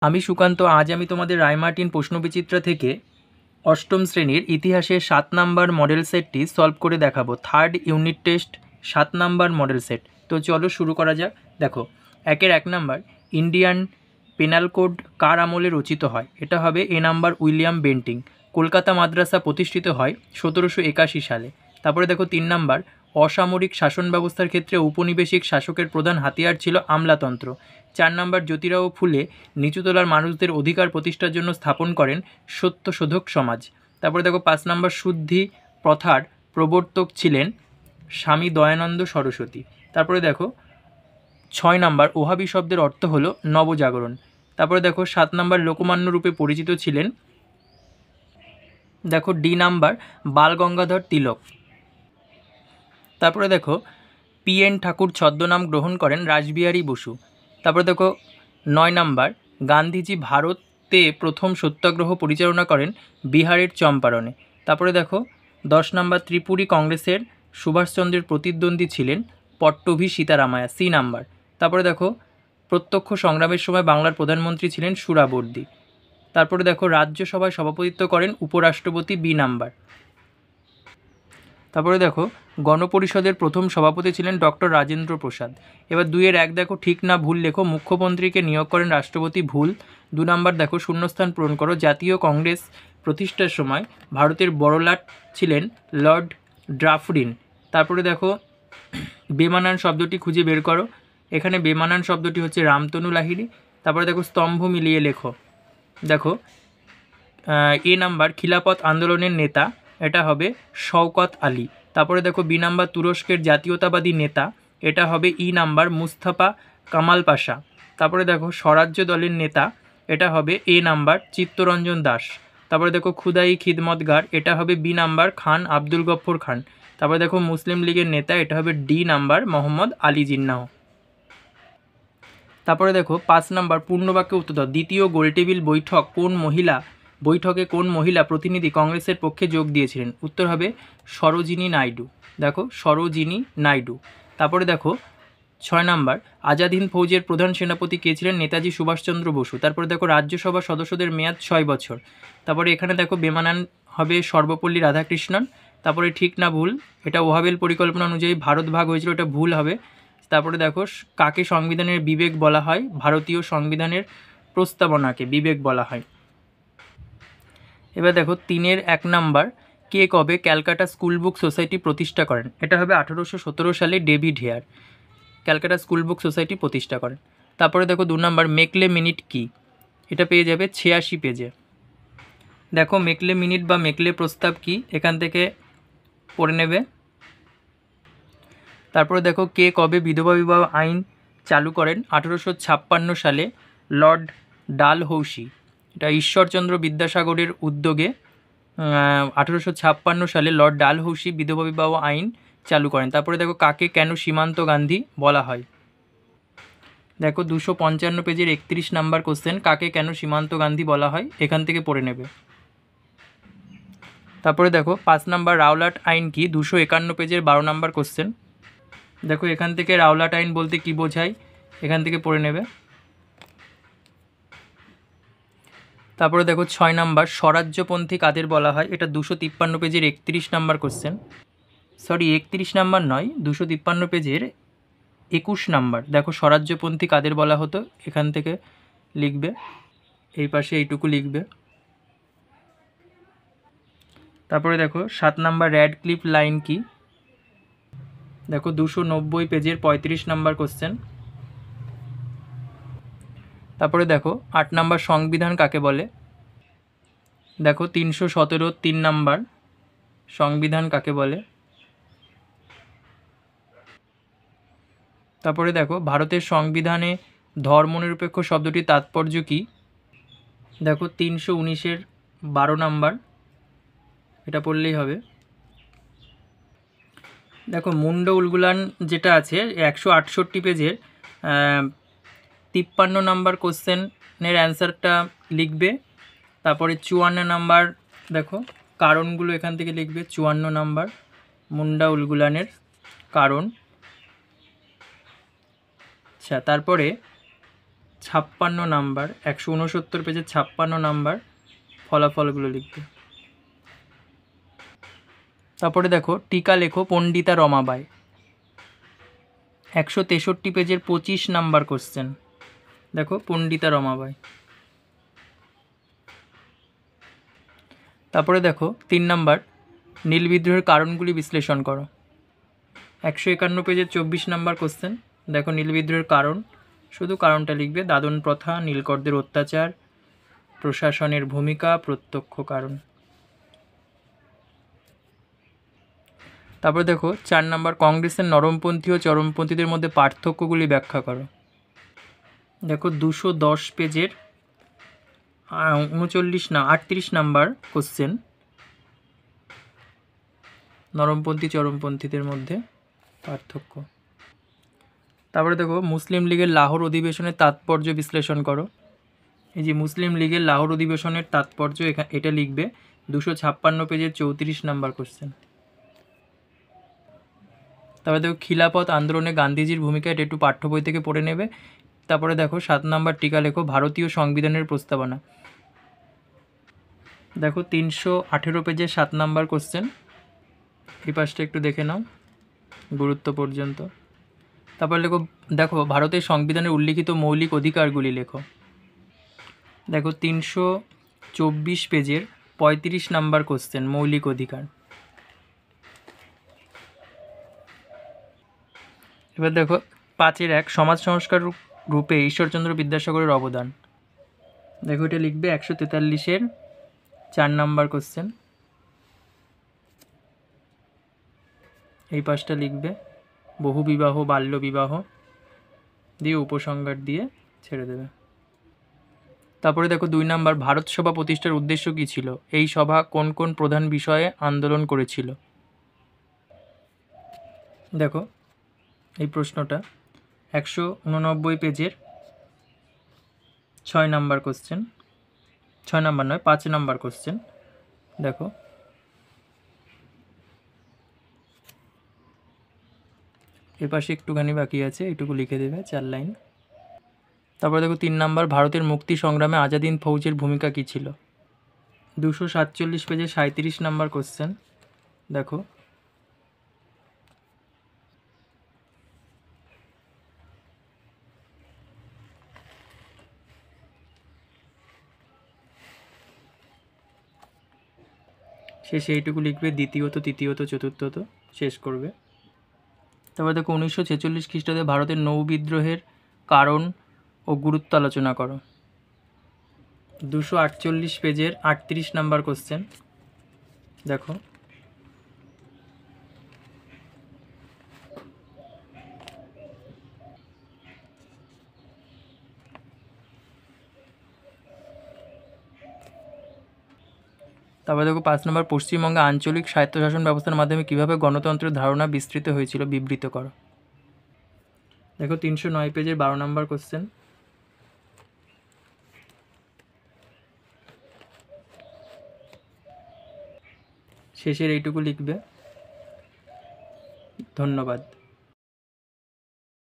আমি সুকান্ত। আজ আমি তোমাদের রায়মার্টিন প্রশ্নবিচিত্রা থেকে অষ্টম শ্রেণীর ইতিহাসের 7 নাম্বার মডেল সেটটি সলভ করে দেখাবো। Third unit test 7 number model set. তো চলো শুরু করা যাক। দেখো, 1 নাম্বার, ইন্ডিয়ান পেনাল কোড কার আমলে রচিত হয়? এটা হবে এ নাম্বার, উইলিয়াম বেন্টিং। কলকাতা মাদ্রাসা প্রতিষ্ঠিত হয় 1781 সালে। তারপরে দেখো 3 নাম্বার, অসামরিক শাসন ব্যবস্থার ক্ষেত্রে উপনিবেশিক শাসকের প্রধান হাতিয়ার ছিল আমলাতন্ত্র। 4 নাম্বার, জ্যোতিরাও ফুলে নিচুতলার মানুষদের অধিকার প্রতিষ্ঠার জন্য স্থাপন করেন সত্যশোধক সমাজ। তারপরে দেখো 5 নাম্বার, শুদ্ধি প্রথার প্রবর্তক ছিলেন স্বামী দয়ানন্দ সরস্বতী। তারপরে দেখো 6 নাম্বার, ওহাবি শব্দের অর্থ হলো নবজাগরণ। তারপরে দেখো 7 নাম্বার, লোকমান্য রূপে পরিচিত ছিলেন দেখো ডি নাম্বার, বাল গঙ্গাধর তিলক। তারপরে দেখো PN ঠাকুর ছদ্মনাম গ্রহণ করেন রাসবিহারী বসু। তারপরে দেখো 9 নাম্বার, গান্ধীজি ভারতে প্রথম সত্যাগ্রহ পরিচালনা করেন বিহারের চম্পারণে। তারপরে দেখো 10 নাম্বার, ত্রিপুরী কংগ্রেসের সুভাষচন্দ্রের প্রতিদ্বন্দ্বী ছিলেন পট্টভি সীতারামায়া। C number. তারপরে দেখো প্রত্যক্ষ সংগ্রামের সময় বাংলার প্রধানমন্ত্রী ছিলেন সুরাবর্দী। তারপরে দেখো রাজ্যসভায় সভাপতিত্ব করেন উপরাষ্ট্রপতি। B number. তারপরে দেখো গণপরিষদের প্রথম সভাপতি ছিলেন ডক্টর রাজেন্দ্র প্রসাদ। এবার 2-এর 1 দেখো, ঠিক না ভুল লেখো। মুখ্যমন্ত্রীকে নিয়োগ করেন রাষ্ট্রপতি। ভুল। 2 নাম্বার দেখো, শূন্যস্থান পূরণ করো। জাতীয় কংগ্রেস প্রতিষ্ঠার সময় ভারতের বড়লাট ছিলেন লর্ড ড্রাফরিন। তারপরে দেখো বেমানান শব্দটি খুঁজে বের করো। এখানে বেমানান শব্দটি হচ্ছে রামতনু লাহিড়ী। তারপরে দেখো স্তম্ভ মিলিয়ে লেখো। দেখো এ নাম্বার, খিলাফত আন্দোলনের নেতা, এটা হবে শওকত আলী। তারপরে দেখো বি নাম্বার, তুরস্কের জাতীয়তাবাদী নেতা, এটা হবে ই নাম্বার, মুস্তাফা কামাল পাশা। তারপরে দেখো স্বরাজ্য দলের নেতা, এটা হবে এ নাম্বার, চিত্তরঞ্জন দাস। তারপরে দেখো খুদাই খিদমতগার, এটা হবে বি নাম্বার, খান আব্দুল গফ্ফর খান। তারপরে দেখো মুসলিম লীগের নেতা, এটা হবে ডি নাম্বার, মোহাম্মদ আলী জিন্নাহ। তারপরে দেখো 5 নাম্বার, পূর্ণবাক্যে উত্তর দাও। দ্বিতীয় গোলটেবিল বৈঠকে কোন মহিলা প্রতিনিধি কংগ্রেসের পক্ষে যোগ দিয়েছিলেন? উত্তর হবে সরোজিনী নাইডু। দেখো সরোজিনী নাইডু। তারপরে দেখো 6 নাম্বার, আজাদ হিন্দ ফৌজের প্রধান সেনাপতি কে ছিলেন? নেতাজি সুভাষচন্দ্র বসু। তারপরে দেখো রাজ্যসভার সদস্যদের মেয়াদ 6 বছর। তারপরে এখানে দেখো বেমানান হবে সর্বপল্লী রাধাকৃষ্ণন। তারপরে ঠিক না ভুল, এটা ওহাবেল পরিকল্পনা অনুযায়ী ভারত ভাগ হয়েছিল, এটা ভুল হবে। তারপরে দেখো কাকে সংবিধানের বিবেক বলা হয়? ভারতীয় সংবিধানের প্রস্তাবনাকে বিবেক বলা হয়। এবার দেখো 3-এর 1 নাম্বার, কে কবে ক্যালকাটা স্কুল বুক সোসাইটি প্রতিষ্ঠা করেন? এটা হবে 1817 সালে David Hare Calcutta school book society প্রতিষ্ঠা করেন। তারপরে দেখো 2 নাম্বার, মেকলে মিনিট কি? এটা পেয়ে যাবে 86 পেজে। দেখো মেকলে মিনিট বা মেকলে প্রস্তাব কি, এখান থেকে পড়ে নেবে। তারপরে দেখো কে কবে বিধবা বিবাহ আইন চালু করেন? 1856 সালে লর্ড ডালহৌসি। এটা ঈশ্বরচন্দ্র বিদ্যাসাগরের উদ্যোগে 1856 সালে লর্ড ডালহৌসি বিধবা বিবাহ আইন চালু করেন। তারপরে দেখো কাকে কেন সীমান্ত গান্ধী বলা হয়? দেখো 255 পেজের 31 নাম্বার কোশ্চেন, কাকে কেন সীমান্ত গান্ধী বলা হয়, এখান থেকে পড়ে নেবে। তারপরে দেখো 5 নাম্বার, রাওলাট আইন কি? 251 পেজের 12 নাম্বার কোশ্চেন। দেখো এখান থেকে রাওলাট আইন বলতে কি বোঝায়, এখান থেকে পড়ে নেবে। তারপরে দেখো 6 নাম্বার, স্বরাজ্যপন্থী কাদের বলা হয়? এটা 253 পেজের 31 নাম্বার কোশ্চেন। সরি 31 নাম্বার নয়, 253 পেজের 21 নাম্বার। দেখো স্বরাজ্যপন্থী কাদের বলা হতো, এখান থেকে লিখবে, এই পাশে এইটুকু লিখবে। তারপরে দেখো 7 নাম্বার, র্যাডক্লিফ লাইন কি? দেখো 290 পেজের 35 নাম্বার কোশ্চেন। তারপরে দেখো 8 নাম্বার, সংবিধান কাকে বলে? দেখো 317 3 নাম্বার, সংবিধান কাকে বলে? তারপরে দেখো ভারতের সংবিধানে ধর্মনিরপেক্ষ শব্দটির তাৎপর্য কী? দেখো 319-এর 12 নাম্বার, এটা পড়লেই হবে। দেখো মুন্ড উলগুলান যেটা আছে 168 পেজের 53 নাম্বার কোশ্চেনের অ্যান্সারটা লিখবে। তারপরে 54 নাম্বার, দেখো কারণগুলো এখান থেকে লিখবে। 54 নাম্বার, মুন্ডা উলগুলানের কারণ। আচ্ছা, তারপরে 56 নাম্বার 169 পেজের 56 নাম্বার ফলাফলগুলো লিখবে। তারপরে দেখো টিকা লেখো পণ্ডিতা রমাবাই, 163 পেজের 25 নাম্বার কোশ্চেন। দেখো পণ্ডিতা রমাবাই। তারপরে দেখো 3 নাম্বার নীল বিদ্রোহের কারণগুলি বিশ্লেষণ করো, 151 পেজের 24 নাম্বার কোশ্চেন। দেখো নীল বিদ্রোহের কারণ, শুধু কারণটা লিখবে, দাদন প্রথা, নীলকরদের অত্যাচার, প্রশাসনের ভূমিকা, প্রত্যক্ষ কারণ। তারপর দেখো 4 নাম্বার কংগ্রেসের নরমপন্থী ও চরমপন্থীদের মধ্যে পার্থক্যগুলি ব্যাখ্যা করো। দেখো 210 পেজের 38 নাম্বার কোশ্চেন, নরমপন্থী চরমপন্থীদের মধ্যে পার্থক্য। তারপরে দেখো মুসলিম লীগের লাহোর অধিবেশনের তাৎপর্য বিশ্লেষণ করো। এই যে মুসলিম লীগের লাহোর অধিবেশনের তাৎপর্য, এটা লিখবে, 256 পেজের 34 নাম্বার কোশ্চেন। তারপরে দেখো খিলাফত আন্দোলনে গান্ধীজির ভূমিকা, এটা একটু পাঠ্য বই থেকে পড়ে নেবে। তারপরে দেখো 7 নাম্বার টিকা লেখো ভারতীয় সংবিধানের প্রস্তাবনা। দেখো 318 পেজের 7 নাম্বার কোশ্চেন, এই পাশটা একটু দেখে নাও গুরুত্ব পর্যন্ত। তারপর দেখো ভারতের সংবিধানের উল্লিখিত মৌলিক অধিকারগুলি লেখো। দেখো 324 পেজের 35 নাম্বার কোশ্চেন, মৌলিক অধিকার। এবার দেখো 5-1 সমাজ সংস্কার রূপে ঈশ্বরচন্দ্র বিদ্যাসাগরের অবদান। দেখো এটা লিখবে 143-এর 4 নাম্বার কোশ্চেন, এই পাশটা লিখবে, বহু বিবাহ বাল্য বিবাহ দিয়ে উপসংহার দিয়ে ছেড়ে দেবে। তারপরে দেখো 2 নাম্বার ভারত সভা প্রতিষ্ঠার উদ্দেশ্য কী ছিল, এই সভা কোন কোন প্রধান বিষয়ে আন্দোলন করেছিল। দেখো এই প্রশ্নটা 189 পেজের 6 নাম্বার কোশ্চেন, 6 নাম্বার নয় 5 নাম্বার কোশ্চেন। দেখো এর পাশে একটুখানি বাকি আছে, এইটুকু লিখে দেবে 4 লাইন। তারপরে দেখো 3 নাম্বার ভারতের মুক্তি সংগ্রামে আজাদ হিন্দ ফৌজের ভূমিকা কী ছিল। 247 পেজে 37 নাম্বার কোশ্চেন। দেখো শেষে এইটুকু লিখবে, দ্বিতীয়ত তৃতীয়ত চতুর্থত শেষ করবে। তারপরে দেখো 1946 খ্রিস্টাব্দে ভারতের নৌ বিদ্রোহের কারণ ও গুরুত্ব আলোচনা করো। 248 পেজের 38 নাম্বার কোশ্চেন। দেখো তারপরে দেখো 5 নম্বর পশ্চিমবঙ্গে আঞ্চলিক স্বায়ত্তশাসন ব্যবস্থার মাধ্যমে কীভাবে গণতন্ত্রের ধারণা বিস্তৃত হয়েছিল, বিবৃত করো। দেখো 309 পেজের 12 নম্বর কোশ্চেন। শেষের এইটুকু লিখবে। ধন্যবাদ।